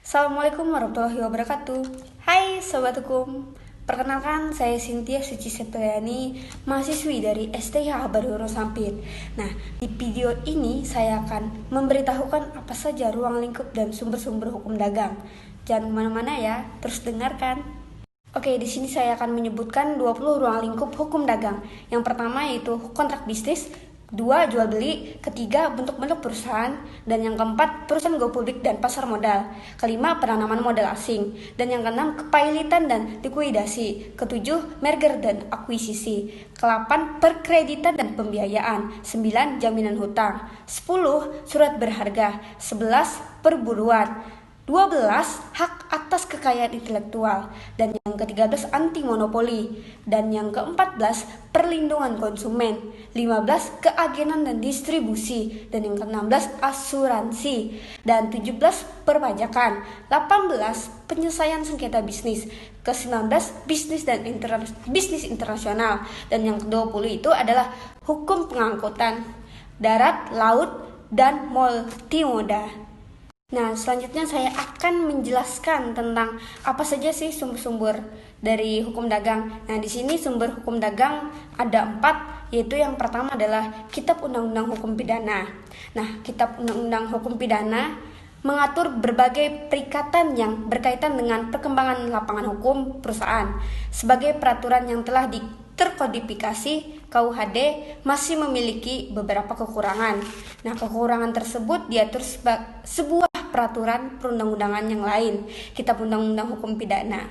Assalamualaikum warahmatullahi wabarakatuh. Hai Sobat Hukum, perkenalkan saya Cynthia Suci Septriani, mahasiswi dari STH Badoero Sampit. Nah, di video ini saya akan memberitahukan apa saja ruang lingkup dan sumber-sumber hukum dagang. Jangan kemana-mana ya, terus dengarkan. Oke, di sini saya akan menyebutkan 20 ruang lingkup hukum dagang. Yang pertama yaitu kontrak bisnis, 2. Jual beli, ketiga bentuk-bentuk perusahaan, dan yang keempat perusahaan go publik dan pasar modal, kelima penanaman modal asing, dan yang keenam kepailitan dan likuidasi, ketujuh merger dan akuisisi, ke-8 perkreditan dan pembiayaan, 9 jaminan hutang, 10 surat berharga, 11 perburuan, 12 hak atas kekayaan intelektual, dan yang ke-13 anti monopoli, dan yang ke-14 perlindungan konsumen, 15 keagenan dan distribusi, dan yang ke-16 asuransi, dan 17 perpajakan, 18 penyelesaian sengketa bisnis, ke-19 bisnis dan bisnis internasional, dan yang ke-20 itu adalah hukum pengangkutan darat, laut, dan multimoda. Nah, selanjutnya saya akan menjelaskan tentang apa saja sih sumber-sumber dari hukum dagang. Nah, di sini sumber hukum dagang ada 4, yaitu yang pertama adalah Kitab Undang-Undang Hukum Pidana. Nah, Kitab Undang-Undang Hukum Pidana mengatur berbagai perikatan yang berkaitan dengan perkembangan lapangan hukum perusahaan. Sebagai peraturan yang telah terkodifikasi, KUHD masih memiliki beberapa kekurangan. Nah, kekurangan tersebut diatur sebuah peraturan perundang-undangan yang lain, Kitab Undang-Undang Hukum Pidana,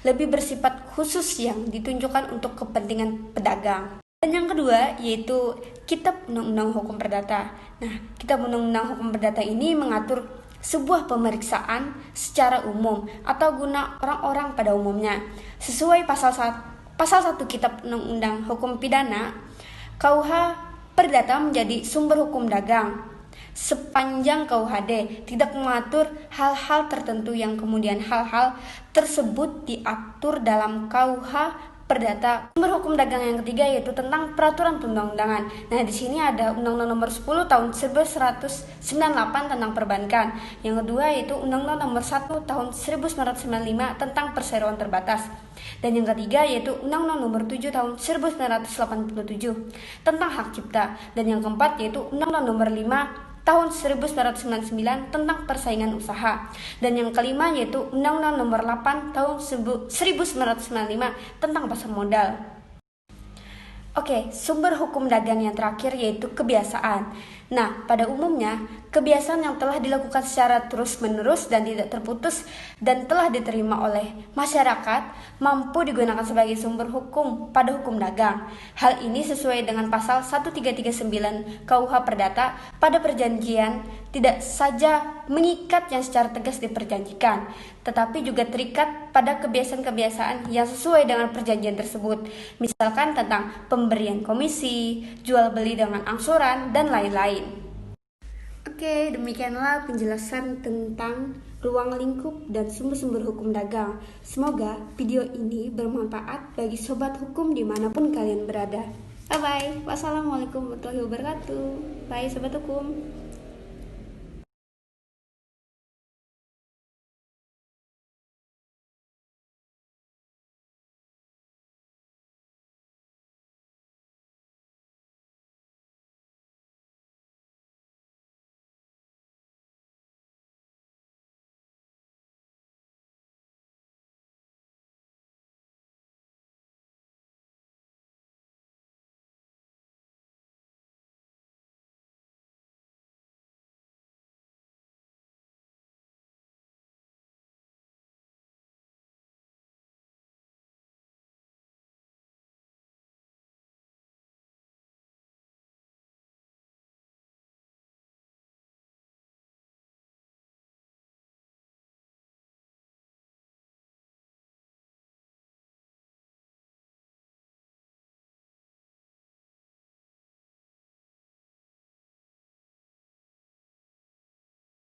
lebih bersifat khusus yang ditunjukkan untuk kepentingan pedagang. Dan yang kedua yaitu Kitab Undang-Undang Hukum Perdata. Nah, Kitab Undang-Undang Hukum Perdata ini mengatur sebuah pemeriksaan secara umum atau guna orang-orang pada umumnya. Sesuai pasal 1 Kitab Undang-Undang Hukum Pidana, KUH Perdata menjadi sumber hukum dagang. Sepanjang KUHD tidak mengatur hal-hal tertentu yang kemudian hal-hal tersebut diatur dalam KUH Perdata. Sumber hukum dagang yang ketiga yaitu tentang peraturan perundang-undangan. Nah, di sini ada Undang-Undang Nomor 10 Tahun 1998 tentang perbankan. Yang kedua yaitu Undang-Undang Nomor 1 Tahun 1995 tentang perseroan terbatas. Dan yang ketiga yaitu Undang-Undang Nomor 7 Tahun 1987 tentang hak cipta. Dan yang keempat yaitu Undang-Undang Nomor 5 Tahun 1999 tentang persaingan usaha. Dan yang kelima yaitu Undang-Undang Nomor 8 Tahun 1995 tentang pasar modal. Oke, sumber hukum dagang yang terakhir yaitu kebiasaan. Nah, pada umumnya, kebiasaan yang telah dilakukan secara terus-menerus dan tidak terputus dan telah diterima oleh masyarakat mampu digunakan sebagai sumber hukum pada hukum dagang. Hal ini sesuai dengan pasal 1339 KUH Perdata. Pada perjanjian tidak saja mengikat yang secara tegas diperjanjikan, tetapi juga terikat pada kebiasaan-kebiasaan yang sesuai dengan perjanjian tersebut. Misalkan tentang pemberian komisi, jual beli dengan angsuran, dan lain-lain. Oke, demikianlah penjelasan tentang ruang lingkup dan sumber-sumber hukum dagang. Semoga video ini bermanfaat bagi sobat hukum dimanapun kalian berada. Bye-bye. Wassalamualaikum warahmatullahi wabarakatuh. Bye sobat hukum.